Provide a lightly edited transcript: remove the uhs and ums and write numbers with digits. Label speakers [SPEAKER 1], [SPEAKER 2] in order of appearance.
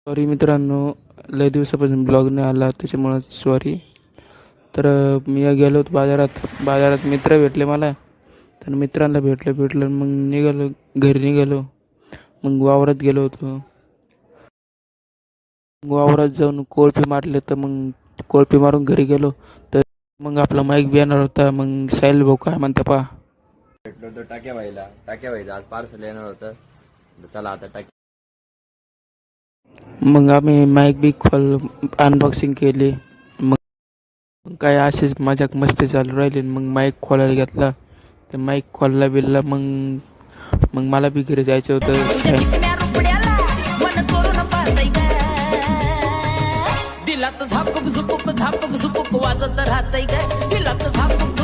[SPEAKER 1] Sorry मित्रांनो, लय दिवसापासून ब्लॉग नाही आला त्याच्यामुळं सॉरी. तर मी गेलो होतो बाजारात मित्र भेटले मला. तर मित्रांना भेटलं मग निघालो, घरी निघालो. मग वावरात गेलो होतो. वावरात जाऊन कोळपे मारले, तर मग कोळपे मारून घरी गेलो. तर मग आपला माईक बी येणार होता. मग साहिल भाऊ काय म्हणता पहा.
[SPEAKER 2] भेटलो होतो टाक्या व्हायला आज पार्सल येणार होतं. चला आता
[SPEAKER 1] मग आम्ही माईक बी अनबॉक्सिंग केली. मग काय असेच मजाक मस्ती चालू राहिली. मग माईक खोलायला घेतला. तर माईक खोलला बिलला. मग मला बी घरी जायचं होतं.
[SPEAKER 3] दिलात झापक झुपक वाजत राहतय ग. दिलात झापक